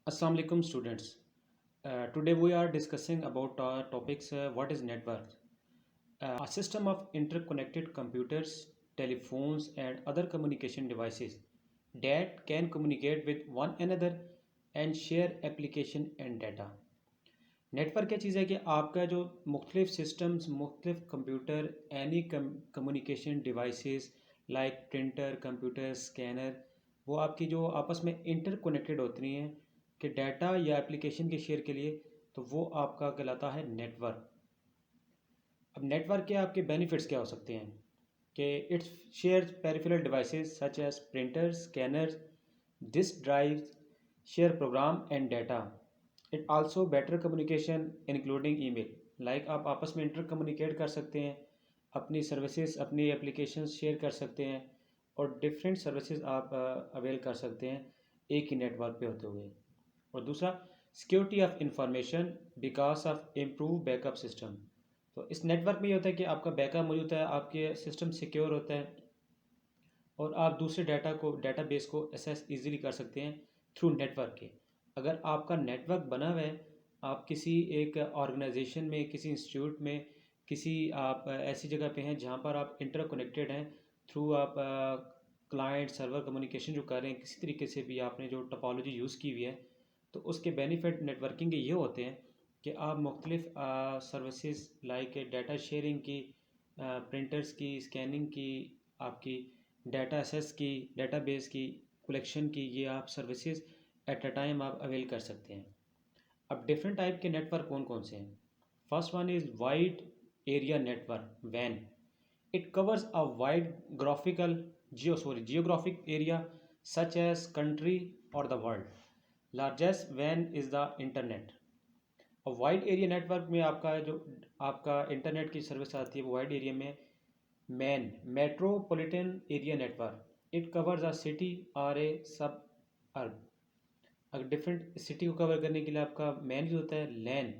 Assalamu alaikum students. Today we are discussing about our topics what is network? A system of interconnected computers, telephones and other communication devices that can communicate with one another and share application and data. Network क्या चीज़ है कि आपका जो मुख्तलिफ systems मुख्तलिफ computer any communication devices like printer computer scanner वो आपकी जो आपस में इंटरकनेक्टेड होती हैं कि डाटा या एप्लीकेशन के शेयर के लिए तो वो आपका कहलाता है नेटवर्क। अब नेटवर्क के आपके बेनिफिट्स क्या हो सकते हैं कि it's share peripheral devices such as printers scanners disk drives share program and data. It also better communication including email like आप आपस में इंटर कम्युनिकेट कर सकते हैं, अपनी सर्विसेज अपनी एप्लीकेशन शेयर कर सकते हैं और डिफरेंट सर्विसेज आप अवेल कर सकते हैं एक ही नेटवर्क पे होते हुए। और दूसरा security of information because of improve backup system. तो इस नेटवर्क में ये होता है कि आपका बैकअप मौजूद है, आपके सिस्टम सिक्योर होता है और आप दूसरे डाटाबेस को एक्सेस इजीली कर सकते हैं थ्रू नेटवर्क के। अगर आपका नेटवर्क बना हुआ है, आप किसी एक ऑर्गेनाइजेशन में किसी इंस्टीट्यूट में किसी आप ऐसी जगह पे हैं जहाँ पर आप इंटर कनेक्टेड हैं थ्रू आप क्लाइंट सर्वर कम्युनिकेशन जो कर रहे हैं किसी तरीके से भी आपने जो टोपोलॉजी यूज़ की हुई है तो उसके बेनिफिट नेटवर्किंग के ये होते हैं कि आप मुख्तलिफ सर्विसेज लाइक डाटा शेयरिंग की, प्रिंटर्स की, स्कैनिंग की, आपकी डाटा एसेस की, डाटाबेस की, कलेक्शन की, ये आप सर्विसेज एट अ टाइम आप अवेल कर सकते हैं। अब डिफरेंट टाइप के नेटवर्क कौन कौन से हैं? First one is wide area network वैन। It covers a wide graphical geographic area such as country or the world. Largest WAN is the internet. और वाइड एरिया नेटवर्क में आपका जो आपका इंटरनेट की सर्विस आती है वो वाइड एरिया में man metropolitan area network. It covers a city और ए सब अर्ब। अगर डिफरेंट सिटी को कवर करने के लिए आपका मैन यूज होता है LAN.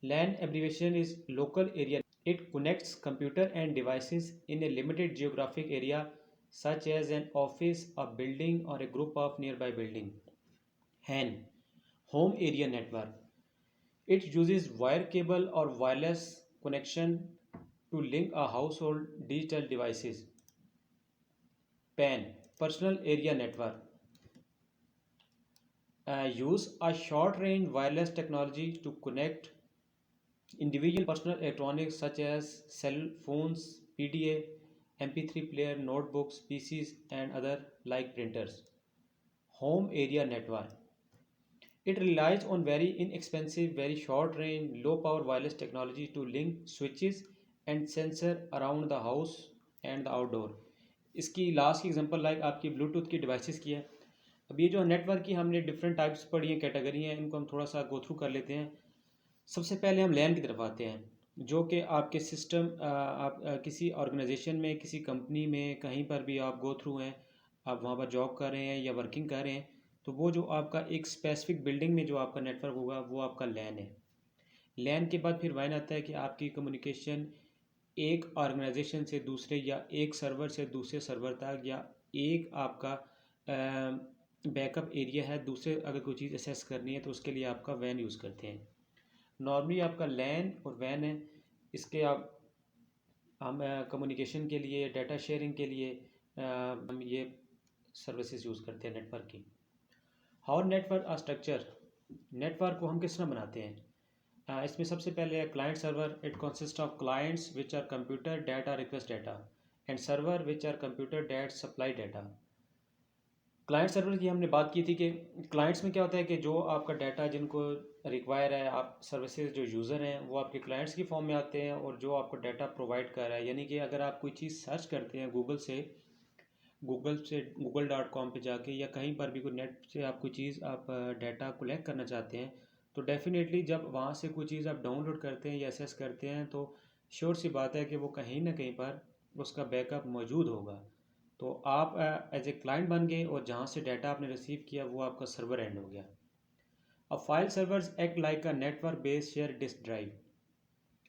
LAN abbreviation is local area. It connects computer and devices in a limited geographic area such as an office, a building or a group of nearby building. HAN, Home Area Network. It uses wire cable or wireless connection to link a household digital devices. PAN, Personal Area Network. Use a short range wireless technology to connect individual personal electronics such as cell phones, PDA, MP3 player, notebooks, PCs, and other like printers. Home area network. It relies on very inexpensive, very short range, low power wireless technology to link switches and sensor around the house and the outdoor. इसकी last की example like आपकी Bluetooth की devices की है। अब ये जो network की हमने डिफरेंट टाइप्स पढ़ी हैं, कैटेगरी हैं, इनको हम थोड़ा सा गो थ्रू कर लेते हैं। सबसे पहले हम लैन की तरफ आते हैं जो कि आपके सिस्टम आप किसी ऑर्गेनाइजेशन में किसी कंपनी में कहीं पर भी आप गो थ्रू हैं, आप वहाँ पर जॉब कर रहे हैं या वर्किंग कर रहे हैं तो वो जो आपका एक स्पेसिफिक बिल्डिंग में जो आपका नेटवर्क होगा वो आपका लैन है। लैन के बाद फिर वाइन आता है कि आपकी कम्युनिकेशन एक ऑर्गेनाइजेशन से दूसरे या एक सर्वर से दूसरे सर्वर तक या एक आपका बैकअप एरिया है दूसरे अगर कोई चीज़ एसेस करनी है तो उसके लिए आपका वैन यूज़ करते हैं। नॉर्मली आपका लैन और वैन है, इसके आप हम कम्युनिकेशन के लिए डाटा शेयरिंग के लिए हम ये सर्विसेज यूज़ करते हैं नेटवर्क की। हाउ नेटवर्क स्ट्रक्चर, नेटवर्क को हम किस तरह बनाते हैं? इसमें सबसे पहले है client server. It consist of clients which are computer data request data and server which are computer that supply data. Client server की हमने बात की थी कि क्लाइंट्स में क्या होता है कि जो आपका डाटा जिनको रिक्वायर है आप सर्विसेज जो यूज़र हैं वो आपके क्लाइंट्स की फॉर्म में आते हैं और जो आपको डाटा प्रोवाइड कर रहा है यानी कि अगर आप कोई चीज़ सर्च करते हैं गूगल से google.com पे जाके या कहीं पर भी कोई नेट से आप कोई चीज़ आप डाटा कलेक्ट करना चाहते हैं तो डेफिनेटली जब वहाँ से कोई चीज़ आप डाउनलोड करते हैं या एसेस करते हैं तो श्योर सी बात है कि वो कहीं ना कहीं पर उसका बैकअप मौजूद होगा। तो आप एज ए क्लाइंट बन गए और जहाँ से डाटा आपने रिसीव किया वो आपका सर्वर एंड हो गया। अब file servers act like a network based share disk drive.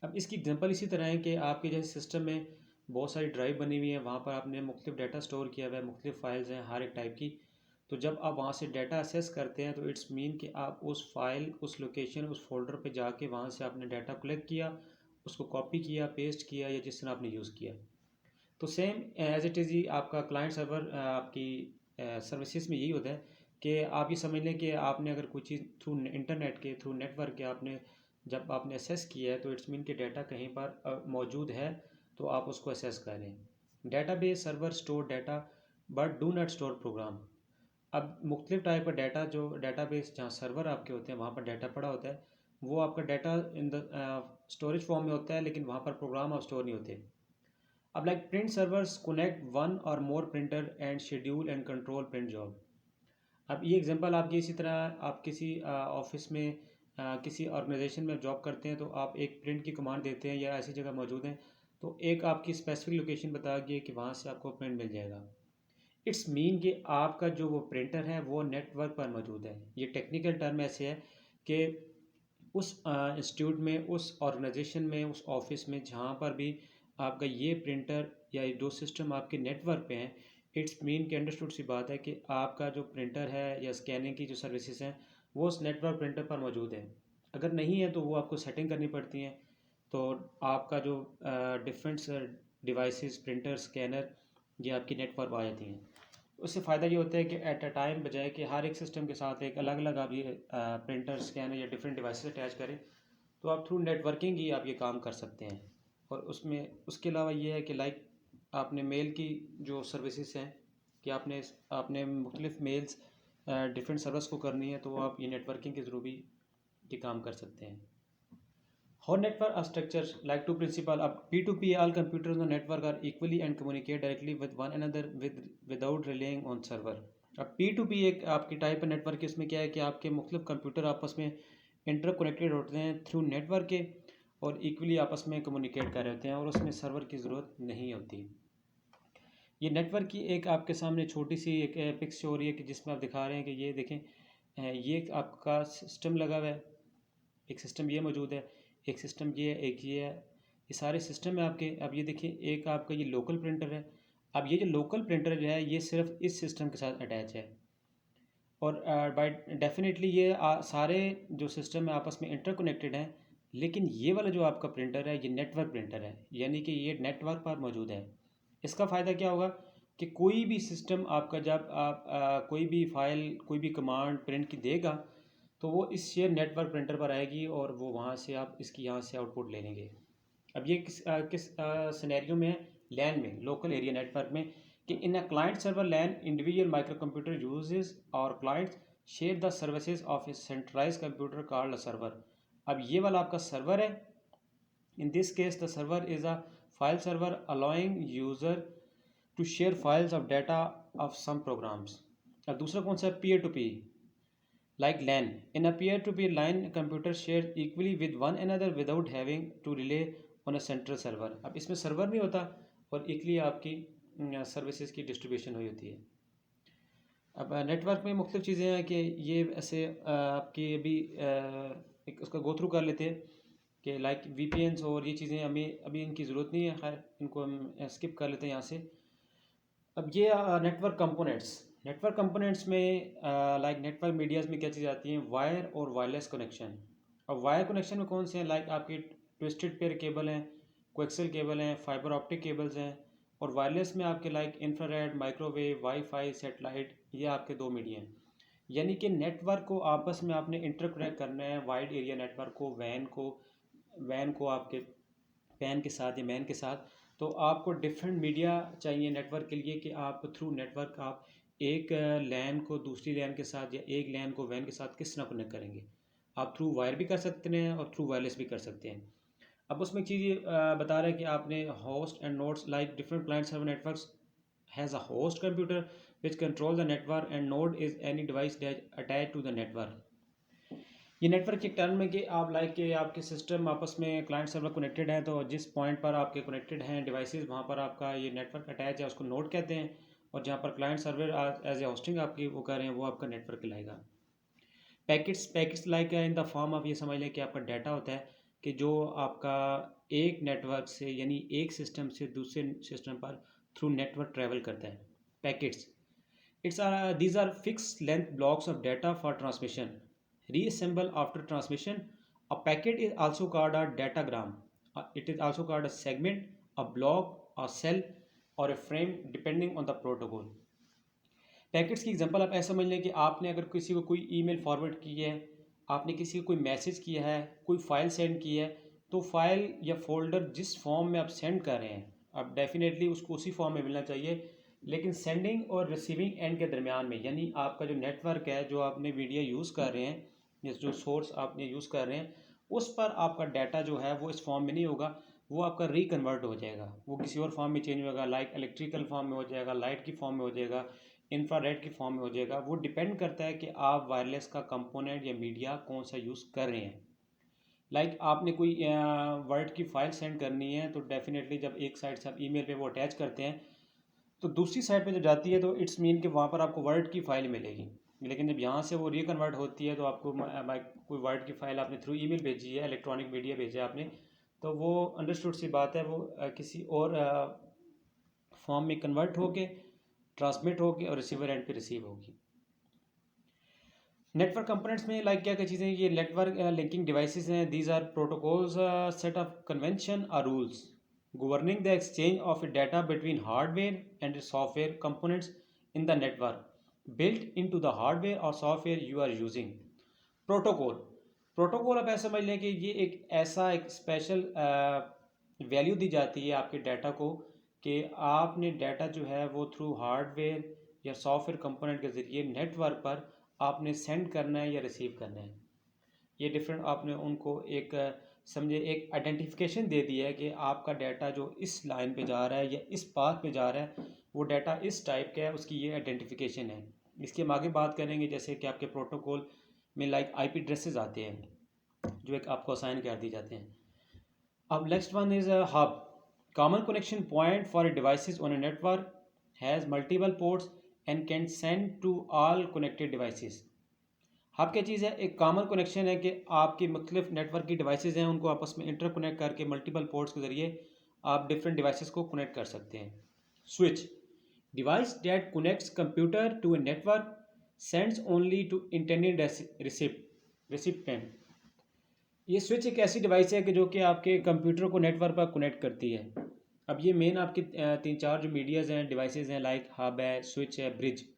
अब इसकी एग्जांपल इसी तरह है कि आपके जैसे सिस्टम में बहुत सारी ड्राइव बनी हुई है, वहाँ पर आपने मुख्तलिफ डाटा स्टोर किया हुआ है, मुख्तलिफ फाइल्स हैं हर एक टाइप की। तो जब आप वहाँ से डाटा एक्सेस करते हैं तो इट्स मीन कि आप उस फाइल, उस लोकेशन, उस फोल्डर पे जाके वहाँ से आपने डाटा कलेक्ट किया, उसको कॉपी किया, पेस्ट किया या जिस तरह आपने यूज़ किया। तो सेम एज इट इज़ ही आपका क्लाइंट सर्वर आपकी सर्विसेज में यही होता है कि आप ये समझ लें कि आपने अगर कोई चीज़ थ्रू इंटरनेट के थ्रू नेटवर्क के आपने जब आपने एसेस किया है तो इट्स मीन कि डाटा कहीं पर मौजूद है, तो आप उसको एसेस कर रहे हैं। Database server store data but do not store programme. अब मुख्तलिफ टाइप का डाटा, जो डाटाबेस जहाँ सर्वर आपके होते हैं वहाँ पर डाटा पड़ा होता है, वो आपका data in the storage form में होता है, लेकिन वहाँ पर प्रोग्राम आप स्टोर नहीं होते। अब like print servers connect one or more printer and schedule and control print job. अब ये एग्जांपल आपकी इसी तरह आप किसी ऑफिस में किसी ऑर्गेनाइजेशन में जॉब करते हैं, तो आप एक प्रिंट की कमांड देते हैं या ऐसी जगह मौजूद हैं, तो एक आपकी स्पेसिफिक लोकेशन बता गई कि वहाँ से आपको प्रिंट मिल जाएगा। इट्स मीन कि आपका जो वो प्रिंटर है वो नेटवर्क पर मौजूद है। ये टेक्निकल टर्म ऐसे है कि उस इंस्टीट्यूट में, उस ऑर्गेनाइजेशन में, उस ऑफिस में जहाँ पर भी आपका ये प्रिंटर या ये जो सिस्टम आपके नेटवर्क पे हैं, इट्स मीन कि अंडरस्टूड सी बात है कि आपका जो प्रिंटर है या स्कैनिंग की जो सर्विसेज हैं वो उस नेटवर्क प्रिंटर पर मौजूद है। अगर नहीं है तो वो आपको सेटिंग करनी पड़ती हैं। तो आपका जो डिफरेंट डिवाइसेस, प्रिंटर, स्कैनर, ये आपकी नेटवर्क पर आ जाती हैं। उससे फ़ायदा ये होता है कि एट अ टाइम बजाय कि हर एक सिस्टम के साथ एक अलग अलग आप ये प्रिंटर, स्कैनर या डिफरेंट डिवाइसेस अटैच करें, तो आप थ्रू नेटवर्किंग ही आप ये काम कर सकते हैं। और उसमें उसके अलावा ये है कि लाइक आपने मेल की जो सर्विसेज हैं कि आपने आपने मुख्तलिफ मेल्स डिफरेंट सर्वर्स को करनी है, तो आप ये नेटवर्किंग के थ्रू भी ये काम कर सकते हैं। How network architectures like two principal of P2P, all computers on the network are equally and communicate directly with one another without relying on server. अब P2P एक आपकी टाइप है नेटवर्क की। इसमें क्या है कि आपके मुख्तलिफ कंप्यूटर आपस में इंटर कनेक्टेड होते हैं थ्रू नेटवर्क के और इक्वली आपस में कम्युनिकेट कर रहे होते हैं और उसमें सर्वर की ज़रूरत नहीं होती। ये नेटवर्क की एक आपके सामने छोटी सी एक पिक्स हो रही है कि जिसमें आप दिखा रहे हैं कि ये देखें, ये आपका सिस्टम लगा हुआ है, एक सिस्टम ये मौजूद है, एक सिस्टम ये है, एक ये है, ये सारे सिस्टम है आपके। अब ये देखिए, एक आपका ये लोकल प्रिंटर है। अब ये जो लोकल प्रिंटर जो है ये सिर्फ इस सिस्टम के साथ अटैच है और बाय डेफिनेटली ये सारे जो सिस्टम है आपस में इंटरकनेक्टेड हैं। लेकिन ये वाला जो आपका प्रिंटर है ये नेटवर्क प्रिंटर है, यानी कि ये नेटवर्क पर मौजूद है। इसका फ़ायदा क्या होगा कि कोई भी सिस्टम आपका जब आप कोई भी फाइल, कोई भी कमांड प्रिंट की देगा, तो वो इस शेयर नेटवर्क प्रिंटर पर आएगी और वो वहाँ से आप इसकी यहाँ से आउटपुट ले लेंगे। अब ये किस सिनेरियो में है? लैन में, लोकल एरिया नेटवर्क में, कि in a client server LAN individual micro computer uses or clients share the services of a centralise computer called a server. अब ये वाला आपका सर्वर है। In this case the server is a file server allowing user to share files of data of some programs. अब दूसरा कौन सा? Peer to P, like LAN. In a peer-to-peer line, computers share equally with one another without having to rely on a central server. अब इसमें server नहीं होता और equally आपकी सर्विसेज की डिस्ट्रीब्यूशन हुई होती है। अब नेटवर्क में मुख्तलिफ चीज़ें हैं कि ये ऐसे आपकी अभी एक उसका गो थ्रू कर लेते हैं कि लाइक VPNs और ये चीज़ें हमें अभी इनकी ज़रूरत नहीं है, खैर इनको हम स्किप कर लेते हैं यहाँ से। अब ये नेटवर्क कंपोनेंट्स में लाइक नेटवर्क मीडियाज़ में क्या चीज़ आती हैं? वायर और वायरलेस कनेक्शन। अब वायर कनेक्शन में कौन से हैं? लाइक आपकी ट्विस्टेड पेयर केबल हैं, कोएक्सियल केबल हैं, फाइबर ऑप्टिक केबल्स हैं। और वायरलेस में आपके like infrared, microwave, wifi, satellite, ये आपके दो मीडिया हैं। यानी कि नेटवर्क को आपस में आपने इंटरकनेक्ट करना है, वाइड एरिया नेटवर्क को, वैन को आपके पैन के साथ या मैन के साथ। तो आपको डिफरेंट मीडिया चाहिए नेटवर्क के लिए कि आप थ्रू नेटवर्क आप एक लैन को दूसरी लैन के साथ या एक लैन को वैन के साथ किस तरह कनेक्ट करेंगे। आप थ्रू वायर भी कर सकते हैं और थ्रू वायरलेस भी कर सकते हैं। अब उसमें एक चीज़ ये बता रहा है कि आपने host and nodes like different client server networks has a host computer which control the network and node is any device that attach to the network. ये नेटवर्क के टर्म में कि आप लाइक के आपके सिस्टम आपस में क्लाइंट सर्वर कनेक्टेड हैं, तो जिस पॉइंट पर आपके कनेक्टेड हैं डिवाइसेस वहाँ पर आपका ये नेटवर्क अटैच है, उसको नोड कहते हैं। और जहाँ पर client server as a hosting आपकी वो कर रहे हैं, वो आपका नेटवर्क कहलाएगा। Packets like in the form of, ये समझ लें कि आपका डाटा होता है कि जो आपका एक नेटवर्क से यानी एक सिस्टम से दूसरे सिस्टम पर थ्रू नेटवर्क ट्रैवल करता है। Packets These are fixed length blocks of data for transmission. Reassemble after transmission. A packet is also called a datagram. It is also called a segment, a block, a cell, or a frame depending on the protocol. Packets की example आप ऐसा समझ लें कि आपने अगर किसी को कोई ईमेल फॉरवर्ड की है, आपने किसी को कोई मैसेज किया है, कोई फाइल सेंड की है, तो फाइल या फोल्डर जिस फॉर्म में आप सेंड कर रहे हैं, अब डेफिनेटली उसको उसी फॉर्म में मिलना चाहिए। लेकिन सेंडिंग और रिसीविंग एंड के दरमियान में, यानी आपका जो नेटवर्क है, जो आपने मीडिया यूज़ कर रहे हैं या जो सोर्स आपने यूज़ कर रहे हैं, उस पर आपका डाटा जो है वो इस फॉर्म में नहीं होगा, वो आपका रिकन्वर्ट हो जाएगा, वो किसी और फॉर्म में चेंज होगा, लाइक इलेक्ट्रिकल फॉर्म में हो जाएगा, लाइट की फॉर्म में हो जाएगा, इंफ्रारेड की फॉर्म में हो जाएगा। वो डिपेंड करता है कि आप वायरलेस का कंपोनेंट या मीडिया कौन सा यूज़ कर रहे हैं। आपने कोई वर्ड की फाइल सेंड करनी है, तो डेफिनेटली जब एक साइड से आप ईमेल पे वो अटैच करते हैं, तो दूसरी साइड पे जब जाती है तो इट्स मीन कि वहाँ पर आपको वर्ड की फ़ाइल मिलेगी। लेकिन जब यहाँ से वो रिकन्वर्ट होती है, तो आपको कोई वर्ड की फ़ाइल आपने थ्रू ईमेल भेजी है, इलेक्ट्रॉनिक मीडिया भेजा है आपने, तो वो अंडरस्टूड सी बात है, वो किसी और फॉर्म में कन्वर्ट होके ट्रांसमिट होगी और रिसीवर एंड पे रिसीव होगी। नेटवर्क कंपोनेंट्स में क्या क्या चीज़ें, ये नेटवर्क लिंकिंग डिवाइसेस हैं। These are protocols, set of convention और rules governing the exchange of data between hardware and software components in the network built into the hardware or software you are using. Protocol आप ऐसा समझ लें कि ये एक special value दी जाती है आपके डाटा को, कि आपने डाटा जो है वो थ्रू हार्डवेयर या सॉफ्टवेयर कंपोनेंट के ज़रिए नेटवर्क पर आपने सेंड करना है या रिसीव करना है। ये डिफरेंट आपने उनको एक समझे एक आइडेंटिफिकेशन दे दी है कि आपका डाटा जो इस लाइन पे जा रहा है या इस पाथ पे जा रहा है, वो डाटा इस टाइप का है, उसकी ये आइडेंटिफिकेशन है। इसके हम आगे बात करेंगे, जैसे कि आपके प्रोटोकॉल में आईपी एड्रेसेस आते हैं जो एक आपको असाइन कर दी जाते हैं। अब next one is hub, common connection point for devices on a network, has multiple ports and can send to all connected devices. Hub क्या चीज़ है, एक कॉमन कनेक्शन है कि आपकी मुख्तलिफ नेटवर्क की डिवाइसेज हैं, उनको आपस में इंटरकनेक्ट करके मल्टीपल पोर्ट्स के ज़रिए आप डिफरेंट डिवाइसेस को कनेक्ट कर सकते हैं। Switch, device that connects computer to a network, sends only to intended recipient. ये स्विच एक ऐसी डिवाइस है कि जो कि आपके कंप्यूटर को नेटवर्क पर कनेक्ट करती है। अब ये मेन आपकी तीन चार जो मीडियाज़ हैं, डिवाइसेज हैं, लाइक हब है, स्विच है, bridge.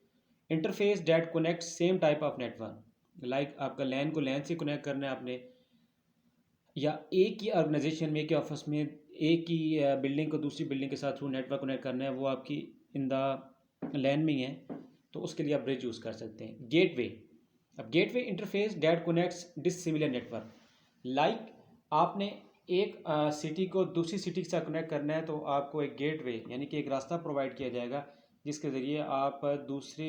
Interface that connect same type of network, आपका लैन को लैन से कनेक्ट करना है आपने, या एक ही ऑर्गेनाइजेशन में, एक ही ऑफिस में, एक ही बिल्डिंग को दूसरी बिल्डिंग के साथ थ्रू नेटवर्क कनेक्ट करना है, वो आपकी इन द लैन में ही है, तो उसके लिए आप ब्रिज यूज़ कर सकते हैं। गेटवे, अब gateway interface that connects dissimilar network, आपने एक सिटी को दूसरी सिटी के साथ कनेक्ट करना है, तो आपको एक गेटवे यानी कि एक रास्ता प्रोवाइड किया जाएगा, जिसके ज़रिए आप दूसरे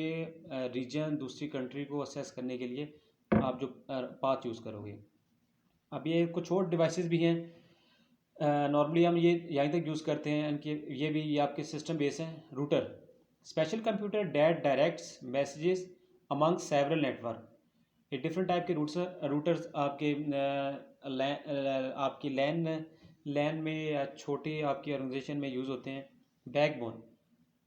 रीजन, दूसरी कंट्री को असेस करने के लिए आप जो पाथ यूज़ करोगे। अब ये कुछ और डिवाइसेस भी हैं, नॉर्मली हम ये यहीं तक यूज़ करते हैं, इनके ये आपके सिस्टम बेस हैं। Router, special computer that directs messages among several network. ये डिफरेंट टाइप के रूटर्स आपकी लैन में या छोटे आपकी ऑर्गेनाइजेशन में यूज़ होते हैं। Backbone,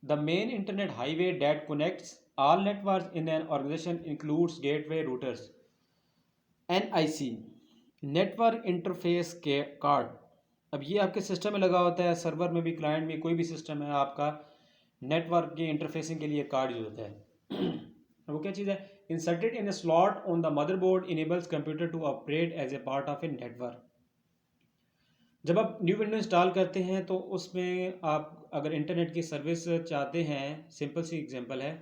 the main internet highway that connects all network in an organisation includes gateway routers. NIC, network interface के कार्ड, अब ये आपके सिस्टम में लगा होता है, सर्वर में भी, क्लाइंट में, कोई भी सिस्टम है आपका, नेटवर्क की इंटरफेसिंग के लिए कार्ड यूज होता है। वो क्या चीज़ है, inserted in a slot on the motherboard, enables computer to operate as a part of a network. जब आप न्यू विंडो इंस्टॉल करते हैं, तो उसमें आप अगर इंटरनेट की सर्विस चाहते हैं, सिंपल सी एग्जांपल है,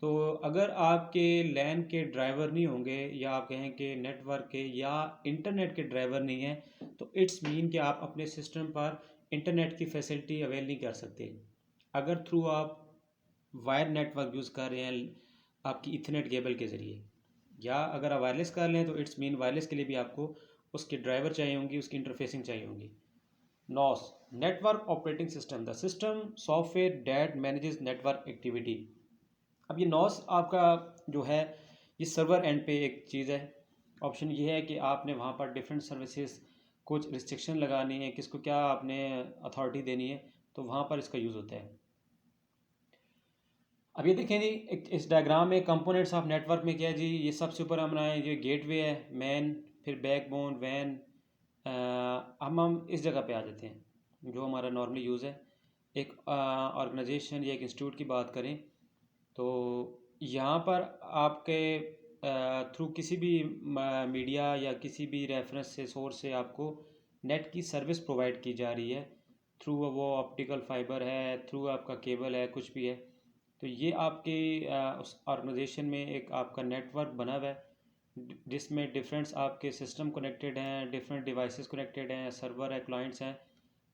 तो अगर आपके लैन के ड्राइवर नहीं होंगे, या आप कहें कि नेटवर्क के या इंटरनेट के ड्राइवर नहीं हैं, तो इट्स मीन कि आप अपने सिस्टम पर इंटरनेट की फैसिलिटी अवेल नहीं कर सकते। अगर थ्रू आप वायर नेटवर्क यूज़ कर रहे हैं आपकी इथरनेट केबल के ज़रिए, या अगर आप वायरलेस कर लें, तो इट्स मीन वायरलेस के लिए भी आपको उसके ड्राइवर चाहिए होंगी, उसकी इंटरफेसिंग चाहिए होंगी। NOS, network operating system, the system software that manages network activity. अब ये NOS आपका जो है, ये सर्वर एंड पे एक चीज़ है। ऑप्शन ये है कि आपने वहाँ पर डिफरेंट सर्विसेज कुछ रिस्ट्रिक्शन लगानी है, किसको क्या आपने अथॉरिटी देनी है, तो वहाँ पर इसका यूज़ होता है। अब ये देखें जी, इस डायग्राम में कंपोनेंट्स ऑफ नेटवर्क में क्या है जी, ये सबसे ऊपर हम बनाए ये गेटवे है, मैन, फिर बैकबोन, वैन। हम इस जगह पे आ जाते हैं जो हमारा नॉर्मली यूज़ है। एक ऑर्गेनाइजेशन या एक इंस्टीट्यूट की बात करें तो यहाँ पर आपके थ्रू किसी भी मीडिया या किसी भी रेफरेंस से सोर्स से आपको नेट की सर्विस प्रोवाइड की जा रही है। थ्रू वो ऑप्टिकल फाइबर है, थ्रू आपका केबल है, कुछ भी है। तो ये आपके उस ऑर्गेनाइजेशन में एक आपका नेटवर्क बना हुआ है जिसमें डिफरेंट्स आपके सिस्टम कनेक्टेड हैं, डिफरेंट डिवाइसेस कनेक्टेड हैं, सर्वर है, क्लाइंट्स हैं।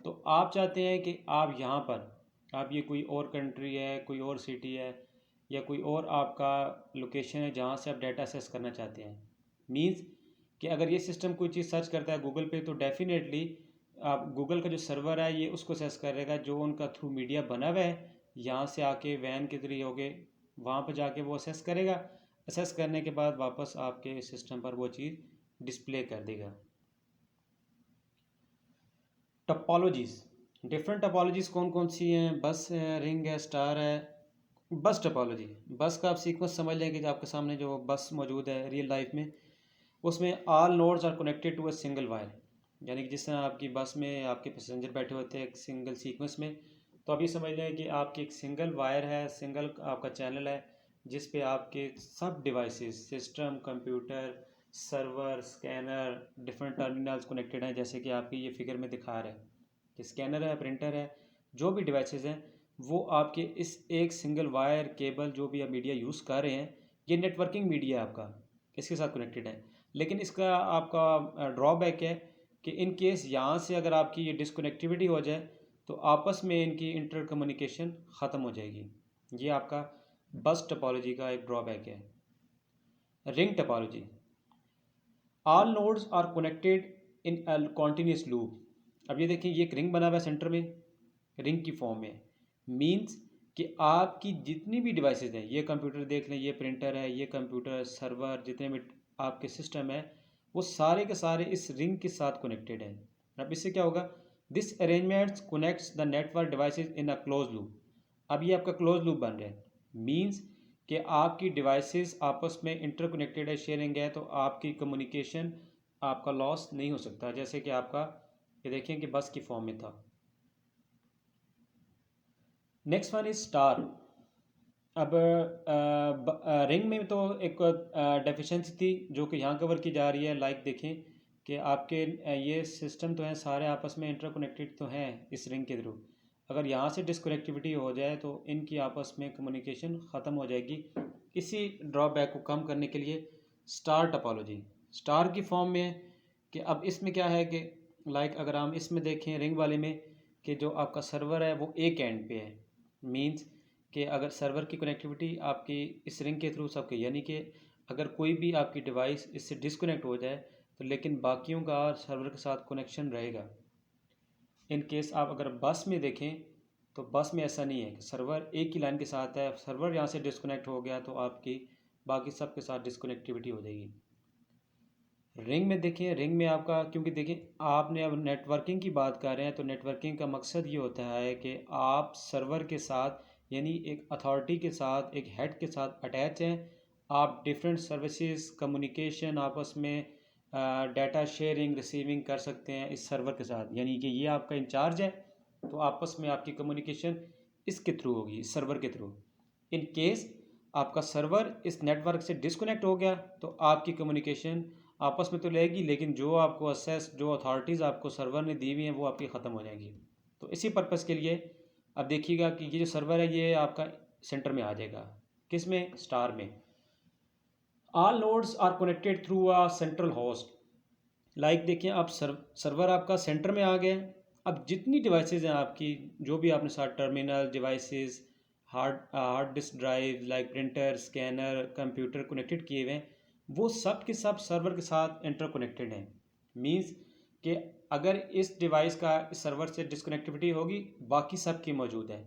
तो आप चाहते हैं कि आप यहाँ पर, आप ये कोई और कंट्री है, कोई और सिटी है, या कोई और आपका लोकेशन है जहाँ से आप डाटा एक्सेस करना चाहते हैं। मींस कि अगर ये सिस्टम कोई चीज़ सर्च करता है गूगल पे तो डेफिनेटली आप गूगल का जो सर्वर है ये उसको एक्सेस करेगा जो उनका थ्रू मीडिया बना हुआ है। यहाँ से आके वैन के जरिए होके वहाँ पर जाके वो असेस करेगा। असेस करने के बाद वापस आपके सिस्टम पर वो चीज़ डिस्प्ले कर देगा। टपोलॉजीज़, डिफरेंट टपोलॉजीज़ कौन कौन सी हैं? बस है, रिंग है, स्टार है। बस टपोलॉजी, बस का आप सीक्वेंस समझ लें कि जो आपके सामने जो बस मौजूद है रियल लाइफ में, उसमें all nodes are connected to a single wire. यानी कि जिस तरह आपकी बस में आपके पैसेंजर बैठे होते हैं एक सिंगल सीक्वेंस में, तो अभी समझ लें कि आपकी एक सिंगल वायर है, सिंगल आपका चैनल है जिस पे आपके सब devices, system, computer, server, scanner, different terminals connected हैं। जैसे कि आपकी ये फिगर में दिखा रहा है कि स्कैनर है, प्रिंटर है, जो भी डिवाइसेस हैं वो आपके इस एक सिंगल वायर केबल जो भी आप मीडिया यूज़ कर रहे हैं, ये नेटवर्किंग मीडिया आपका इसके साथ कनेक्टेड है। लेकिन इसका आपका ड्रॉबैक है कि इन केस यहाँ से अगर आपकी ये डिसकनेक्टिविटी हो जाए तो आपस में इनकी इंटर कम्युनिकेशन ख़त्म हो जाएगी। ये आपका बस टपोलॉजी का एक ड्रॉबैक है। Ring topology, all nodes are connected in a continuous loop. अब ये देखिए ये एक रिंग बना हुआ है सेंटर में, रिंग की फॉर्म में। मीन्स कि आपकी जितनी भी डिवाइसेस हैं, ये कंप्यूटर देख लें, ये प्रिंटर है, ये कंप्यूटर, सर्वर, जितने भी आपके सिस्टम है, वो सारे के सारे इस रिंग के साथ कनेक्टेड हैं। अब इससे क्या होगा? This arrangements connects the network devices in a close loop. अब ये आपका क्लोज लूप बन रहा है। मीन्स कि आपकी डिवाइसेस आपस में इंटरकनेक्टेड है, शेयरिंग है, तो आपकी कम्युनिकेशन आपका लॉस नहीं हो सकता। जैसे कि आपका ये देखें कि बस की फॉर्म में था। Next one is star. अब रिंग में तो एक डेफिशिएंसी थी जो कि यहाँ कवर की जा रही है। लाइक देखें कि आपके ये सिस्टम तो हैं सारे आपस में इंटरकनेक्टेड तो हैं इस रिंग के थ्रू। अगर यहाँ से डिसकनेक्टिविटी हो जाए तो इनकी आपस में कम्युनिकेशन ख़त्म हो जाएगी। इसी ड्रॉबैक को कम करने के लिए स्टार टपोलॉजी, स्टार की फॉर्म में है कि अब इसमें क्या है कि लाइक अगर हम इसमें देखें रिंग वाले में कि जो आपका सर्वर है वो एक एंड पे है। मींस कि अगर सर्वर की कनेक्टिविटी आपकी इस रिंग के थ्रू सबके, यानी कि अगर कोई भी आपकी डिवाइस इससे डिसकनेक्ट हो जाए तो लेकिन बाकियों का सर्वर के साथ कनेक्शन रहेगा। इन केस आप अगर बस में देखें तो बस में ऐसा नहीं है कि सर्वर एक ही लाइन के साथ है, सर्वर यहाँ से डिसकनेक्ट हो गया तो आपकी बाकी सब के साथ डिसकनेक्टिविटी हो जाएगी। रिंग में देखें, रिंग में आपका, क्योंकि देखें आपने अब नेटवर्किंग की बात कर रहे हैं तो नेटवर्किंग का मकसद ये होता है कि आप सर्वर के साथ, यानी एक अथॉरिटी के साथ, एक हेड के साथ अटैच हैं। आप डिफरेंट सर्विसेज, कम्युनिकेशन, आपस में डाटा शेयरिंग, रिसीविंग कर सकते हैं इस सर्वर के साथ। यानी कि ये आपका इंचार्ज है तो आपस में आपकी कम्युनिकेशन इसके थ्रू होगी, इस सर्वर के थ्रू। इन केस आपका सर्वर इस नेटवर्क से डिसकनेक्ट हो गया तो आपकी कम्युनिकेशन आपस में तो रहेगी लेकिन जो आपको असेस, जो अथॉरिटीज़ आपको सर्वर ने दी हुई हैं वो आपकी ख़त्म हो जाएंगी। तो इसी पर्पज़ के लिए अब देखिएगा कि ये जो सर्वर है ये आपका सेंटर में आ जाएगा। किस में? स्टार में। All nodes are connected through a central host. Like देखिए आप सर्वर आपका सेंटर में आ गए। अब जितनी डिवाइसेज हैं आपकी, जो भी आपने साथ terminal devices, hard disk drive, like printer, scanner, computer connected किए हुए हैं, वो सब के सब सर्वर के साथ इंटर कनेक्टेड हैं। मीन्स कि अगर इस डिवाइस का इस सर्वर से डिसकनेक्टिविटी होगी बाकी सब की मौजूद है।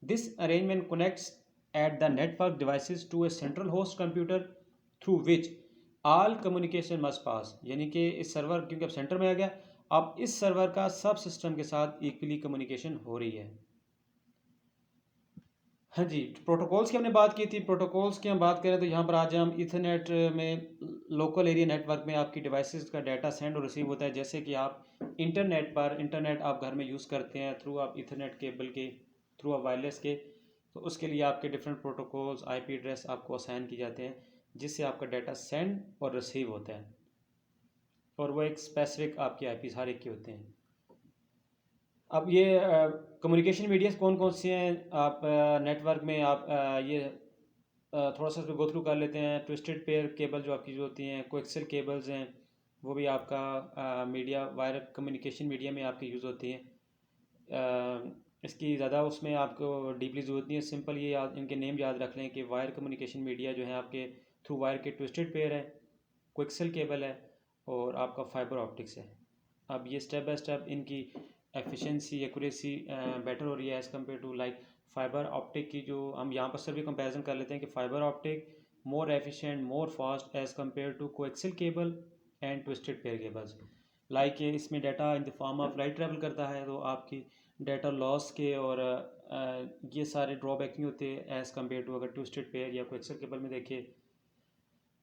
This arrangement connects at the network devices to a central host computer through which all communication must pass. यानी कि इस सर्वर, क्योंकि अब सेंटर में आ गया, अब इस सर्वर का सब सिस्टम के साथ इक्वली कम्युनिकेशन हो रही है। हाँ जी, प्रोटोकॉल्स की हमने बात की थी। प्रोटोकॉल्स की हम बात करें तो यहाँ पर आज हम ईथरनेट में लोकल एरिया नेटवर्क में आपकी डिवाइसेस का डाटा सेंड और रिसीव होता है। जैसे कि आप इंटरनेट आप घर में यूज़ करते हैं थ्रू आप ईथरनेट केबल के थ्रू आप वायरलेस के, तो उसके लिए आपके डिफरेंट प्रोटोकॉल्स आईपी एड्रेस आपको असाइन किए जाते हैं, जिससे आपका डाटा सेंड और रिसीव होता है। और वो एक स्पेसिफिक आपके आईपी हर एक के होते हैं। अब ये कम्युनिकेशन मीडियाज़ कौन कौन से हैं आप नेटवर्क में आप ये थोड़ा सा इसमें गो थ्रू कर लेते हैं। ट्विस्टेड पेयर केबल जो आपकी जो होती हैं, कोएक्सियल केबल्स हैं, वो भी आपका मीडिया वायर कम्युनिकेशन मीडिया में आपकी यूज़ होती हैं। इसकी ज़्यादा उसमें आपको डीपली ज़रूरत नहीं है, सिंपल ये याद इनके नेम याद रख लें कि वायर कम्युनिकेशन मीडिया जो है आपके थ्रू वायर के ट्विस्टेड पेयर है, कोएक्सियल केबल है और आपका फाइबर ऑप्टिक्स है। अब ये स्टेप बाय स्टेप इनकी एफिशिएंसी एक्यूरेसी बेटर हो रही है as compare to like fibre optic की। जो हम यहाँ पर सभी कंपैरिजन कर लेते हैं कि fibre optic more efficient more fast as compare to coaxial cable and twisted pair cables. Like इसमें data in the form of light travel करता है, तो आपकी डाटा लॉस के और ये सारे ड्रॉबैक नहीं होते एज़ कम्पेयर टू अगर ट्विस्टेड पेयर या कोएक्सियल केबल में देखिए।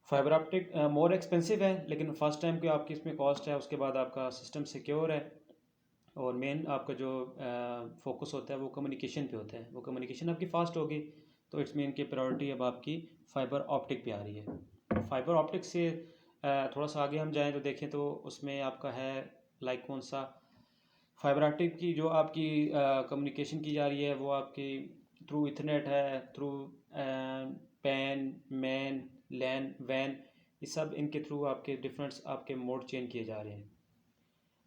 फाइबर ऑप्टिक मोर एक्सपेंसिव है, लेकिन फर्स्ट टाइम की आपकी इसमें कॉस्ट है, उसके बाद आपका सिस्टम सिक्योर है और मेन आपका जो फोकस होता है वो कम्युनिकेशन पे होता है। वो कम्युनिकेशन आपकी फास्ट होगी, तो इट्स मीन की प्रायोरिटी अब आपकी फाइबर ऑप्टिक पे आ रही है। फाइबर ऑप्टिक से थोड़ा सा आगे हम जाएँ तो देखें तो उसमें आपका है लाइक कौन सा फाइबर ऑप्टिक की जो आपकी कम्युनिकेशन की जा रही है वो आपकी थ्रू इथरनेट है, थ्रू पैन मैन लैन वैन, ये सब इनके थ्रू आपके डिफरेंट आपके मोड चेंज किए जा रहे हैं।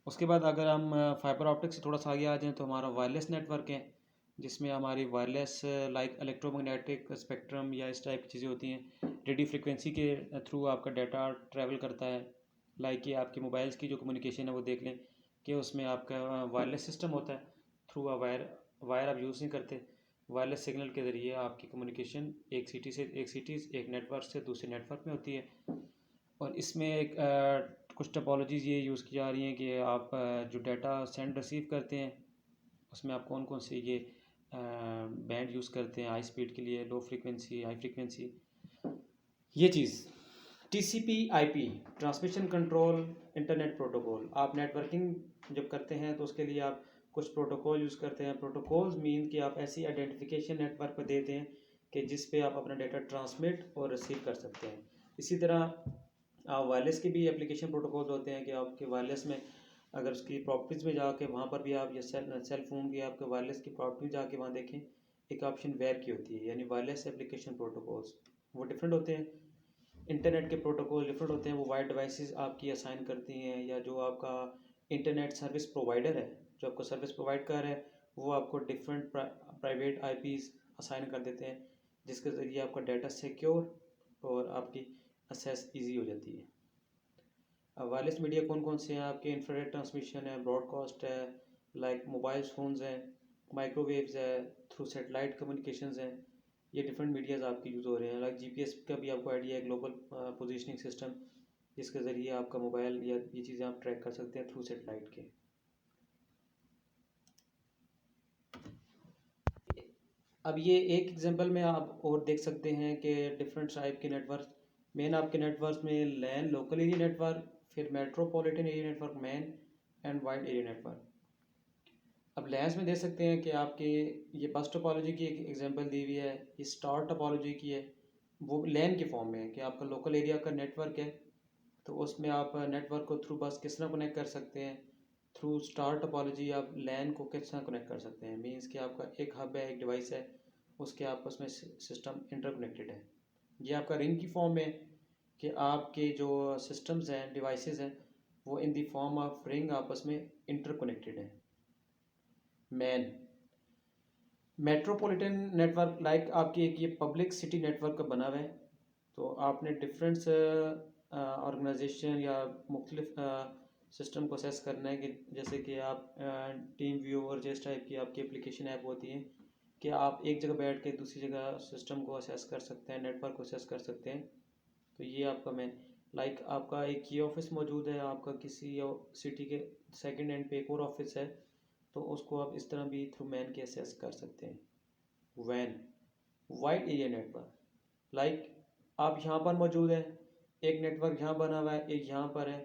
उसके बाद अगर हम फाइबर ऑप्टिक से थोड़ा सा आगे आ जाएँ तो हमारा वायरलेस नेटवर्क है, जिसमें हमारी वायरलेस लाइक इलेक्ट्रोमैग्नेटिक स्पेक्ट्रम या इस टाइप की चीज़ें होती हैं। रेडियो फ्रिक्वेंसी के थ्रू आपका डाटा ट्रैवल करता है। लाइक ये आपके मोबाइल्स की जो कम्युनिकेशन है वो देख लें कि उसमें आपका वायरलेस सिस्टम होता है। थ्रू आ वायर वायर आप यूज़ नहीं करते, वायरलेस सिग्नल के ज़रिए आपकी कम्युनिकेशन एक सिटी से एक सिटी एक नेटवर्क से दूसरे नेटवर्क में होती है। और इसमें एक कुछ टोपोलॉजीज़ ये यूज़ की जा रही हैं कि आप जो डाटा सेंड रिसीव करते हैं उसमें आप कौन कौन से ये बैंड यूज़ करते हैं हाई स्पीड के लिए, लो फ्रीक्वेंसी, हाई फ्रीक्वेंसी, ये चीज़। TCP IP transmission control internet protocol. आप नेटवर्किंग जब करते हैं तो उसके लिए आप कुछ प्रोटोकॉल यूज़ करते हैं। प्रोटोकॉल्स मीन कि आप ऐसी आइडेंटिफिकेशन नेटवर्क पर देते हैं कि जिस पे आप अपना डाटा ट्रांसमिट और रिसीव कर सकते हैं। इसी तरह वायरलेस के भी एप्लीकेशन प्रोटोकॉल्स होते हैं कि आपके वायरलेस में अगर उसकी प्रॉपर्टीज़ में जाके वहाँ पर भी आप या सेल फोन की आपके वायरलेस की प्रॉपर्टी में जाके वहाँ देखें, एक ऑप्शन वेयर की होती है, यानी वायरलेस एप्लीकेशन प्रोटोकॉल्स वो डिफरेंट होते हैं। इंटरनेट के प्रोटोकॉल डिफरेंट होते हैं, वो वायर डिवाइसेस आपकी असाइन करती हैं, या जो आपका इंटरनेट सर्विस प्रोवाइडर है जो आपको सर्विस प्रोवाइड कर रहा है वो आपको डिफरेंट प्राइवेट आईपीज असाइन कर देते हैं, जिसके ज़रिए आपका डाटा सिक्योर और आपकी असेस इजी हो जाती है। अब वायरलेस मीडिया कौन कौन से हैं आपके? इंफ्रारेड ट्रांसमिशन है, ब्रॉडकास्ट है, लाइक मोबाइल फ़ोन्स हैं, माइक्रोवेव्स है, थ्रू सेटेलाइट कम्युनिकेशंस हैं। ये डिफरेंट मीडियाज़ आपके यूज़ हो रहे हैं। लाइक जीपीएस का भी आपको आइडिया है, ग्लोबल पोजीशनिंग सिस्टम, जिसके ज़रिए आपका मोबाइल या ये चीज़ें आप ट्रैक कर सकते हैं थ्रू सेटेलाइट के। अब ये एक एग्जांपल में आप और देख सकते हैं कि डिफरेंट टाइप के नेटवर्क, मेन आपके नेटवर्क में लैन लोकल एरिया नेटवर्क, फिर metropolitan area network man, and wide area network. अब लैंस में देख सकते हैं कि आपके ये बस टोपोलॉजी की एक एग्जांपल दी हुई है, ये स्टार टोपोलॉजी की है। वो लैन के फॉर्म में है कि आपका लोकल एरिया का नेटवर्क है, तो उसमें आप नेटवर्क को थ्रू बस किस तरह कनेक्ट कर सकते हैं। थ्रू स्टार टोपोलॉजी आप लैन को किस तरह कनेक्ट कर सकते हैं, मीन्स कि आपका एक हब है, एक डिवाइस है, उसके आपस में सिस्टम इंटरकनेक्टेड है। ये आपका रिंग की फॉर्म में कि आपके जो सिस्टम्स हैं डिवाइसेस हैं वो इन द फॉर्म ऑफ रिंग आपस में इंटरकनेक्टेड है। मैन मेट्रोपॉलिटन नेटवर्क लाइक आपकी एक ये पब्लिक सिटी नेटवर्क का बना हुआ है, तो आपने डिफरेंट ऑर्गेनाइजेशन या मुख्तलिफ सिस्टम को असेस करना है कि जैसे कि आप टीम व्यू और जिस टाइप की आपकी एप्लीकेशन ऐप होती है कि आप एक जगह बैठ के दूसरी जगह सिस्टम को असेस कर सकते हैं, नेटवर्क को असेस कर सकते हैं। तो ये आपका मैं लाइक आपका एक ये ऑफिस मौजूद है, आपका किसी सिटी के सेकंड एंड पे एक और ऑफिस है, तो उसको आप इस तरह भी थ्रू मैन के असेस कर सकते हैं। वैन वाइड एरिया नेटवर्क, लाइक आप यहाँ पर मौजूद हैं, एक नेटवर्क यहाँ बना हुआ है, एक यहाँ पर है,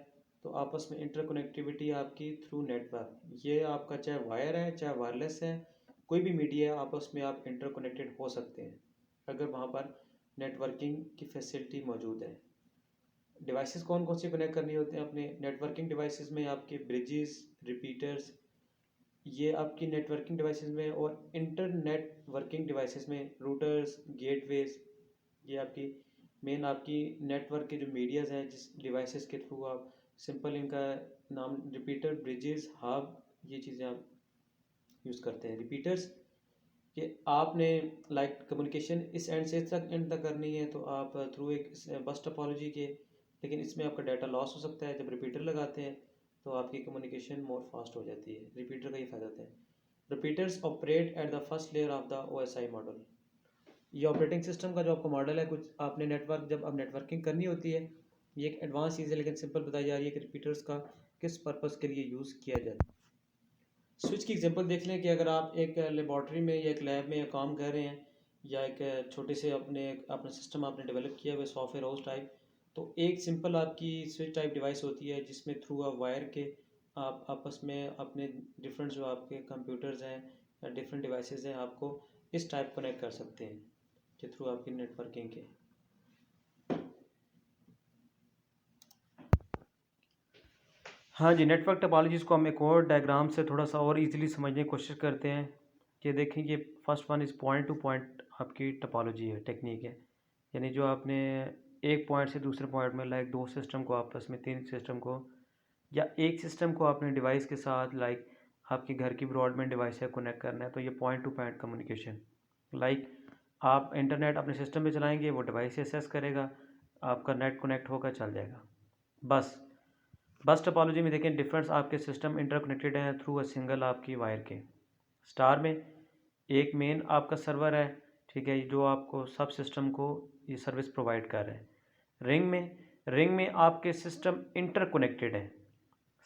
तो आपस में इंटरकनेक्टिविटी आपकी थ्रू नेटवर्क, ये आपका चाहे वायर है चाहे वायरलेस है, कोई भी मीडिया है, आपस में आप इंटरकनेक्टेड हो सकते हैं अगर वहाँ पर नेटवर्किंग की फैसिलिटी मौजूद है। डिवाइसेस कौन कौन सी कनेक्ट करनी होते हैं अपने नेटवर्किंग डिवाइसेस में? आपके ब्रिजेस, रिपीटर्स, ये आपकी नेटवर्किंग डिवाइसेस में, और इंटरनेट वर्किंग डिवाइसेस में रूटर्स, गेटवेज, ये आपकी मेन आपकी नेटवर्क के जो मीडियाज़ हैं जिस डिवाइसेस के थ्रू आप सिंपल इनका नाम रिपीटर, ब्रिजेस, हब, ये चीज़ें आप यूज़ करते हैं। रिपीटर्स कि आपने लाइक कम्युनिकेशन इस एंड से इस तक एंड तक करनी है तो आप थ्रू एक बस टोपोलॉजी के, लेकिन इसमें आपका डाटा लॉस हो सकता है। जब रिपीटर लगाते हैं तो आपकी कम्युनिकेशन मोर फास्ट हो जाती है। रिपीटर का ये फ़ायदा होता है। Repeaters operate at the first layer of the OSI model. ये ऑपरेटिंग सिस्टम का जो आपका मॉडल है, कुछ आपने नेटवर्क जब अब नेटवर्किंग करनी होती है, ये एक एडवांस चीज़ है लेकिन सिंपल बताई जा रही है कि रिपीटर्स का किस पर्पज़ के लिए यूज़ किया जाता है। स्विच की एग्जांपल देख लें कि अगर आप एक लेबॉर्ट्री में या एक लैब में काम कर रहे हैं, या एक छोटे से अपने सिस्टम आपने डेवलप किया हुआ सॉफ्टवेयर हाउस टाइप, तो एक सिंपल आपकी स्विच टाइप डिवाइस होती है जिसमें थ्रू आप वायर के आप आपस में अपने डिफरेंट जो आपके कंप्यूटर्स हैं या डिफरेंट डिवाइसेस हैं, आपको इस टाइप कनेक्ट कर सकते हैं के थ्रू आपकी नेटवर्किंग के। हाँ जी, नेटवर्क टोपोलॉजीज़ को हम एक और डायग्राम से थोड़ा सा और इजीली समझने की कोशिश करते हैं कि देखें कि first one is point two point आपकी टोपोलॉजी है, टेक्निक है। यानी जो आपने एक पॉइंट से दूसरे पॉइंट में लाइक दो सिस्टम को आपस में, तीन सिस्टम को या एक सिस्टम को आपने डिवाइस के साथ लाइक आपके घर की ब्रॉडबैंड डिवाइस से कनेक्ट करना है, तो ये point two point communication. Like आप इंटरनेट अपने सिस्टम पे चलाएंगे, वो डिवाइस से एक्सेस करेगा, आपका नेट कनेक्ट होकर चल जाएगा। बस टोपोलॉजी में देखें डिफरेंस आपके सिस्टम इंटरकनेक्टेड हैं थ्रू अ सिंगल आपकी वायर के। स्टार में एक मेन आपका सर्वर है, ठीक है, जो आपको सब सिस्टम को ये सर्विस प्रोवाइड कर रहे हैं। रिंग में आपके सिस्टम इंटरकनेक्टेड हैं,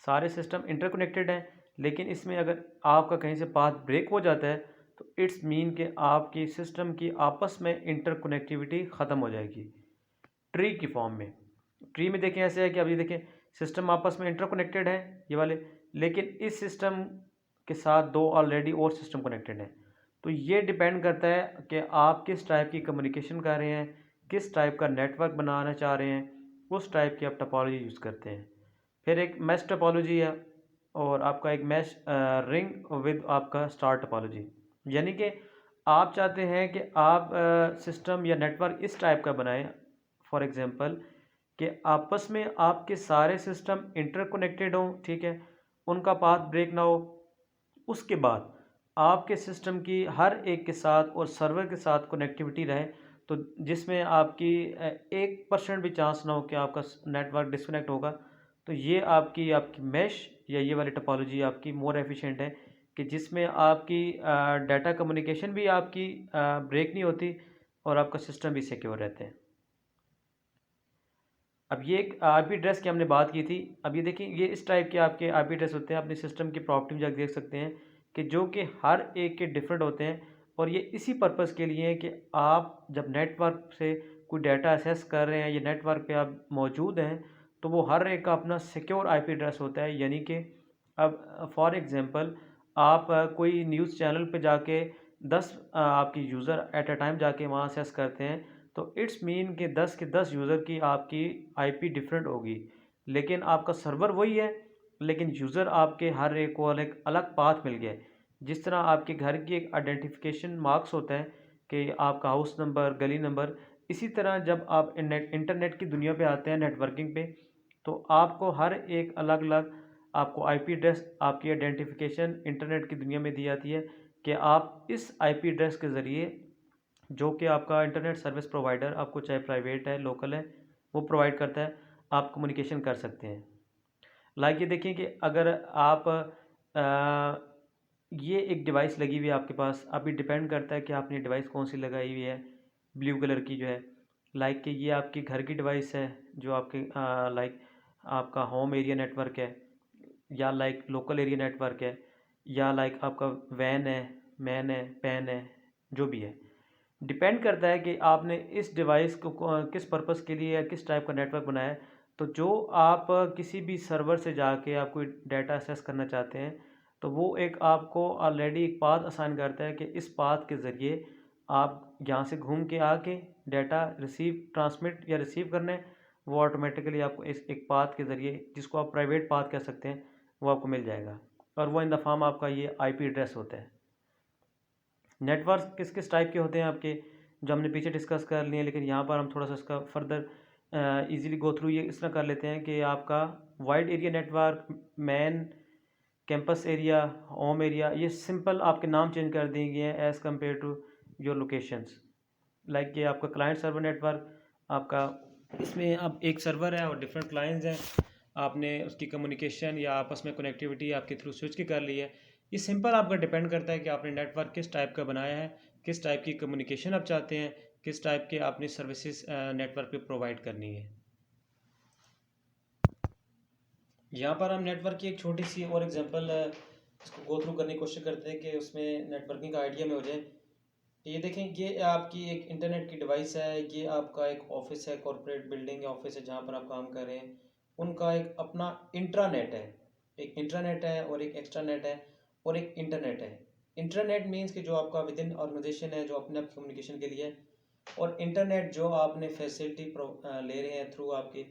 सारे सिस्टम इंटरकनेक्टेड हैं, लेकिन इसमें अगर आपका कहीं से पाथ ब्रेक हो जाता है तो इट्स मीन कि आपकी सिस्टम की आपस में इंटरकनेक्टिविटी ख़त्म हो जाएगी। ट्री की फॉर्म में, ट्री में देखें ऐसे है कि अभी देखें सिस्टम आपस में इंटरकनेक्टेड है ये वाले, लेकिन इस सिस्टम के साथ दो ऑलरेडी और सिस्टम कनेक्टेड हैं। तो ये डिपेंड करता है कि आप किस टाइप की कम्युनिकेशन कर रहे हैं, किस टाइप का नेटवर्क बनाना चाह रहे हैं, उस टाइप की आप टोपोलॉजी यूज़ करते हैं। फिर एक मैश टोपोलॉजी है और आपका एक मैश रिंग विद आपका स्टार टोपोलॉजी। यानी कि आप चाहते हैं कि आप सिस्टम या नेटवर्क इस टाइप का बनाएं, फॉर एग्जांपल कि आपस में आपके सारे सिस्टम इंटरकनेक्टेड हों, ठीक है, उनका पाथ ब्रेक ना हो। उसके बाद आपके सिस्टम की हर एक के साथ और सर्वर के साथ कनेक्टिविटी रहे, तो जिसमें आपकी 1% भी चांस ना हो कि आपका नेटवर्क डिस्कनेक्ट होगा। तो ये आपकी आपकी मैश या ये वाली टोपोलॉजी आपकी मोर एफिशिएंट है कि जिसमें आपकी डाटा कम्युनिकेशन भी आपकी ब्रेक नहीं होती और आपका सिस्टम भी सिक्योर रहते हैं। अब ये एक आईपी एड्रेस की हमने बात की थी। अब ये देखिए ये इस टाइप के आपके आईपी एड्रेस होते हैं, अपने सिस्टम की प्रॉपर्टी में जाकर देख सकते हैं कि जो कि हर एक के डिफरेंट होते हैं, और ये इसी पर्पज़ के लिए है कि आप जब नेटवर्क से कोई डाटा एक्सेस कर रहे हैं या नेटवर्क पे आप मौजूद हैं, तो वो हर एक का अपना सिक्योर आईपी एड्रेस होता है। यानी कि अब फॉर एग्ज़ाम्पल आप कोई न्यूज़ चैनल पे जाके 10 आपकी यूज़र एट अ टाइम जाके वहाँ एक्सेस करते हैं, तो इट्स मीन कि 10 के 10 यूज़र की आपकी आईपी डिफरेंट होगी, लेकिन आपका सर्वर वही है, लेकिन यूज़र आपके हर एक को अलग अलग पाथ मिल गया है। जिस तरह आपके घर की एक आइडेंटिफिकेशन मार्क्स होता है कि आपका हाउस नंबर, गली नंबर, इसी तरह जब आप इंटरनेट की दुनिया पे आते हैं नेटवर्किंग पे, तो आपको हर एक अलग अलग आपको आईपी एड्रेस, आपकी आइडेंटिफिकेशन इंटरनेट की दुनिया में दी जाती है कि आप इस आईपी एड्रेस के ज़रिए जो कि आपका इंटरनेट सर्विस प्रोवाइडर आपको चाहे प्राइवेट है, लोकल है, वो प्रोवाइड करता है, आप कम्युनिकेशन कर सकते हैं। लाइक ये देखिए कि अगर आप ये एक डिवाइस लगी हुई है आपके पास, अभी डिपेंड करता है कि आपने डिवाइस कौन सी लगाई हुई है, ब्लू कलर की जो है, लाइक कि ये आपकी घर की डिवाइस है जो आपके लाइक आपका होम एरिया नेटवर्क है, या लाइक लोकल एरिया नेटवर्क है, या लाइक आपका वैन है, मैन है, पैन है, जो भी है। डिपेंड करता है कि आपने इस डिवाइस को किस पर्पस के लिए या किस टाइप का नेटवर्क बनाया है। तो जो आप किसी भी सर्वर से जाके आप कोई डाटा एक्सेस करना चाहते हैं, तो वो एक आपको ऑलरेडी एक पाथ असाइन करता है कि इस पाथ के ज़रिए आप यहाँ से घूम के आके डाटा रिसीव ट्रांसमिट या रिसीव करने, वो ऑटोमेटिकली आपको इस एक पाथ के ज़रिए, जिसको आप प्राइवेट पाथ कह सकते हैं, वो आपको मिल जाएगा। और वो इन द फॉर्म आपका ये आईपी एड्रेस होता है। नेटवर्क किस किस टाइप के होते हैं आपके, जो हमने पीछे डिस्कस कर लिए हैं, लेकिन यहाँ पर हम थोड़ा सा इसका फर्दर इजीली गो थ्रू ये इस तरह कर लेते हैं कि आपका wide area network, MAN, campus area, home area, ये सिंपल आपके नाम चेंज कर दिए गए हैं as compare to your locations. Like ये आपका क्लाइंट सर्वर नेटवर्क आपका, इसमें अब एक सर्वर है और डिफरेंट क्लाइंट्स हैं, आपने उसकी कम्युनिकेशन या आपस में कनेक्टिविटी आपके थ्रू स्विच की कर ली है। ये सिंपल आपका डिपेंड करता है कि आपने नेटवर्क किस टाइप का बनाया है, किस टाइप की कम्युनिकेशन आप चाहते हैं, किस टाइप के आपने सर्विसेज नेटवर्क पे प्रोवाइड करनी है। यहाँ पर हम नेटवर्क की एक छोटी सी और एग्जांपल इसको गो थ्रू करने की कोशिश करते हैं कि उसमें नेटवर्किंग का आइडिया में हो जाए। ये देखें, ये आपकी एक इंटरनेट की डिवाइस है, ये आपका एक ऑफिस है, कॉर्पोरेट बिल्डिंग या ऑफिस है जहाँ पर आप काम कर रहे हैं, उनका एक अपना इंट्रानेट है। एक इंट्रानेट है और एक एक्स्ट्रानेट है और एक इंटरनेट है। इंटरनेट मीन्स कि जो आपका विद इन ऑर्गेनाइजेशन है, जो अपने आप कम्युनिकेशन के लिए है, और इंटरनेट जो आपने फैसिलिटी ले रहे हैं थ्रू आपके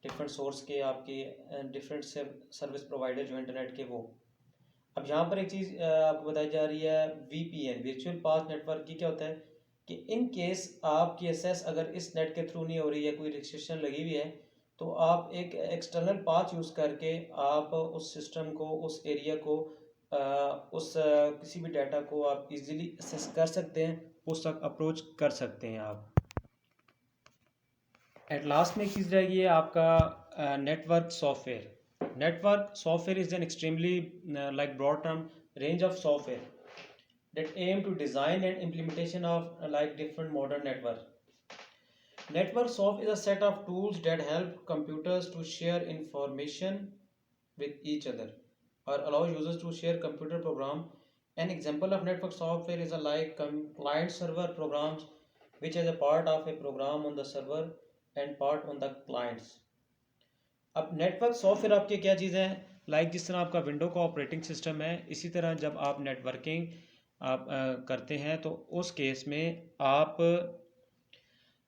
डिफरेंट सोर्स के, आपके डिफरेंट सर्विस प्रोवाइडर जो इंटरनेट के, वो। अब यहाँ पर एक चीज़ आपको बताई जा रही है, वीपीएन, वर्चुअल पाथ नेटवर्क की क्या होता है कि इन केस आपकी एक्सेस अगर इस नेट के थ्रू नहीं हो रही है, कोई रिस्ट्रिक्शन लगी हुई है, तो आप एक एक्सटर्नल पाथ यूज़ करके आप उस सिस्टम को, उस एरिया को, किसी भी डाटा को आप इजीली एक्सेस कर सकते हैं, उस तक अप्रोच कर सकते हैं आप। एट लास्ट में एक चीज़ रहेगी है आपका network software. Network software is an extremely like broad term range of software that aim to design and implementation of like different modern network. Network software is a set of tools that help computers to share information with each other or allow users to share computer program. An example of network software is a like client server programs, which is a part of a program on the server and part on the clients. अब network software आपके क्या चीज़ें हैं, like जिस तरह आपका window का operating system है, इसी तरह जब आप नेटवर्किंग आप करते हैं तो उस केस में आप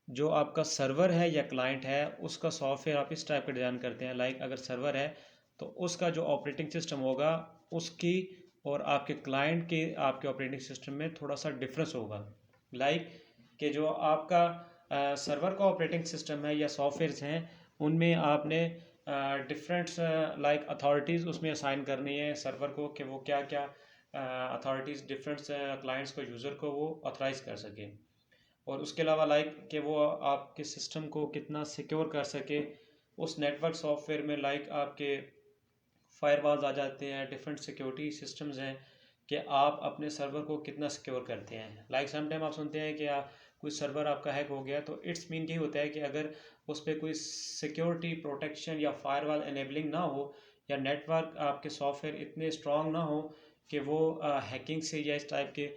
जो आपका सर्वर है या क्लाइंट है उसका सॉफ्टवेयर आप इस टाइप का डिज़ाइन करते हैं। लाइक अगर सर्वर है तो उसका जो ऑपरेटिंग सिस्टम होगा उसकी और आपके क्लाइंट के आपके ऑपरेटिंग सिस्टम में थोड़ा सा डिफरेंस होगा। लाइक कि जो आपका सर्वर का ऑपरेटिंग सिस्टम है या सॉफ्टवेयर्स हैं, उनमें आपने डिफरेंट लाइक अथॉरिटीज़ उसमें असाइन करनी है सर्वर को कि वो क्या क्या अथॉरिटीज़ डिफरेंट क्लाइंट्स को, यूज़र को वो ऑथराइज कर सके। और उसके अलावा लाइक कि वो आपके सिस्टम को कितना सिक्योर कर सके। उस नेटवर्क सॉफ्टवेयर में लाइक आपके फायरवॉल्स आ जाते हैं, डिफरेंट सिक्योरिटी सिस्टम्स हैं कि आप अपने सर्वर को कितना सिक्योर करते हैं। लाइक सम टाइम आप सुनते हैं कि कोई सर्वर आपका हैक हो गया, तो इट्स मीन यही होता है कि अगर उस पर कोई सिक्योरिटी प्रोटेक्शन या फायरवॉल एनेबलिंग ना हो, या नेटवर्क आपके सॉफ्टवेयर इतने स्ट्रॉन्ग ना हो कि वो हैकिंग से या इस टाइप के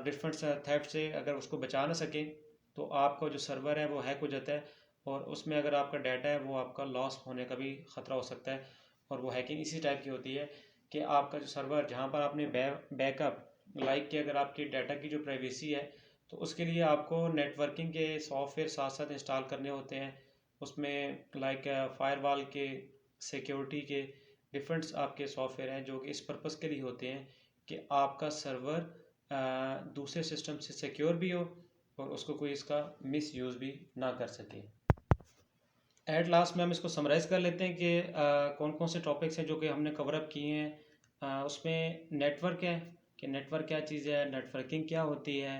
डिफरेंट थेफ्ट से अगर उसको बचा ना सके, तो आपका जो सर्वर है वो हैक हो जाता है और उसमें अगर आपका डाटा है वो आपका लॉस होने का भी ख़तरा हो सकता है। और वो हैकिंग इसी टाइप की होती है कि आपका जो सर्वर जहाँ पर आपने बैकअप, लाइक कि अगर आपकी डाटा की जो प्राइवेसी है, तो उसके लिए आपको नेटवर्किंग के सॉफ्टवेयर साथ साथ इंस्टॉल करने होते हैं। उसमें लाइक फायरवॉल के, सिक्योरिटी के डिफरेंट आपके सॉफ्टवेयर हैं जो कि इस पर्पज़ के लिए होते हैं कि आपका सर्वर दूसरे सिस्टम से सिक्योर भी हो और उसको कोई इसका मिस यूज़ भी ना कर सके। एट लास्ट में हम इसको समराइज़ कर लेते हैं कि कौन कौन से टॉपिक्स हैं जो कि हमने कवर अप किए हैं। उसमें नेटवर्क है कि नेटवर्क क्या चीज़ है, नेटवर्किंग क्या होती है,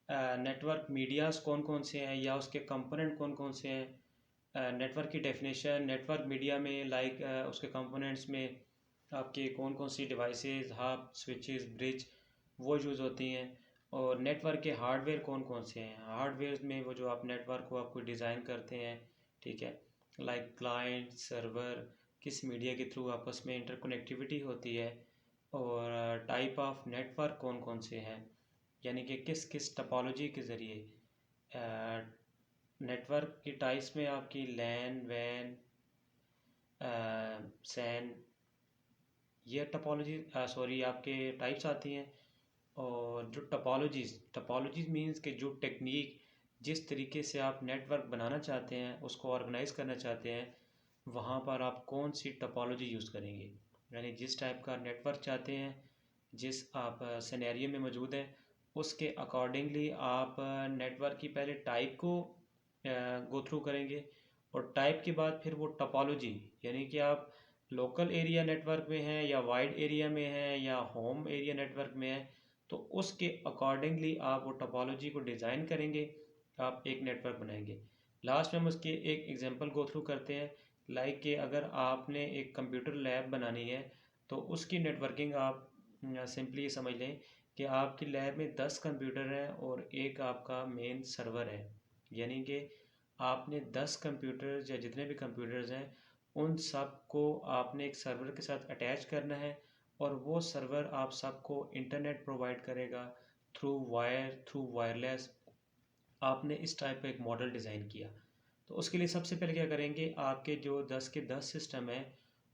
नेटवर्क मीडियाज़ कौन कौन से हैं या उसके कंपोनेंट कौन कौन से हैं, नेटवर्क की डेफिनेशन, नेटवर्क मीडिया में लाइक उसके कंपोनेंट्स में आपके कौन कौन सी डिवाइसेस, हब, स्विचेस, ब्रिज वो यूज़ होती हैं, और नेटवर्क के हार्डवेयर कौन कौन से हैं। हार्डवेयर में वो जो आप नेटवर्क को आपको डिज़ाइन करते हैं, ठीक है, लाइक क्लाइंट, सर्वर, किस मीडिया के थ्रू आपस में इंटरकनेक्टिविटी होती है, और टाइप ऑफ नेटवर्क कौन कौन से हैं, यानी कि किस किस टपोलॉजी के ज़रिए नेटवर्क की टाइप्स में आपकी लैन वैन सैन ये टपोलॉजी आपके टाइप्स आती हैं। और जो टपोलॉजीज़ मीन्स कि जो टेक्निक जिस तरीके से आप नेटवर्क बनाना चाहते हैं उसको ऑर्गेनाइज करना चाहते हैं वहाँ पर आप कौन सी टपोलॉजी यूज़ करेंगे। यानी जिस टाइप का नेटवर्क चाहते हैं जिस आप सिनेरियो में मौजूद हैं उसके अकॉर्डिंगली आप नेटवर्क की पहले टाइप को गो थ्रू करेंगे और टाइप के बाद फिर वो टपोलॉजी यानी कि आप लोकल एरिया नेटवर्क में हैं या वाइड एरिया में हैं या होम एरिया नेटवर्क में हैं तो उसके अकॉर्डिंगली आप वो टपोलॉजी को डिज़ाइन करेंगे, आप एक नेटवर्क बनाएंगे। लास्ट में हम उसके एक एग्जांपल गो थ्रू करते हैं। लाइक कि अगर आपने एक कंप्यूटर लैब बनानी है तो उसकी नेटवर्किंग आप सिंपली ये समझ लें कि आपकी लैब में 10 कंप्यूटर हैं और एक आपका मेन सर्वर है। यानी कि आपने 10 कंप्यूटर्स या जितने भी कंप्यूटर्स हैं उन सब को आपने एक सर्वर के साथ अटैच करना है और वो सर्वर आप सबको इंटरनेट प्रोवाइड करेगा थ्रू वायर थ्रू वायरलेस। आपने इस टाइप का एक मॉडल डिज़ाइन किया तो उसके लिए सबसे पहले क्या करेंगे, आपके जो 10 के 10 सिस्टम हैं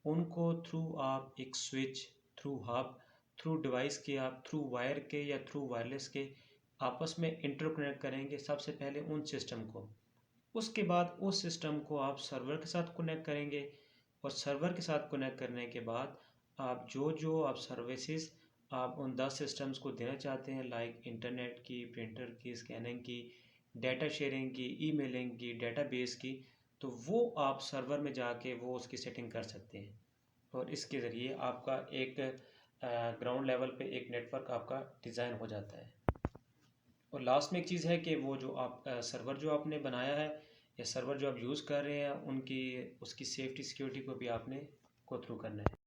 उनको थ्रू आप एक switch through hub through device के आप थ्रू वायर के या थ्रू वायरलेस के आपस में इंटरकनेक्ट करेंगे सबसे पहले उन सिस्टम को। उसके बाद उस सिस्टम को आप सर्वर के साथ कनेक्ट करेंगे और सर्वर के साथ कनेक्ट करने के बाद आप जो आप सर्विसेज आप उन 10 सिस्टम्स को देना चाहते हैं लाइक इंटरनेट की, प्रिंटर की, स्कैनिंग की, डाटा शेयरिंग की, ईमेलिंग की, डेटाबेस की, तो वो आप सर्वर में जाके वो उसकी सेटिंग कर सकते हैं और इसके ज़रिए आपका एक ग्राउंड लेवल पे एक नेटवर्क आपका डिज़ाइन हो जाता है। और लास्ट में एक चीज़ है कि वो जो आप सर्वर जो आपने बनाया है या सर्वर जो आप यूज़ कर रहे हैं उनकी उसकी सेफ्टी सिक्योरिटी को भी आपने गो थ्रू करना है।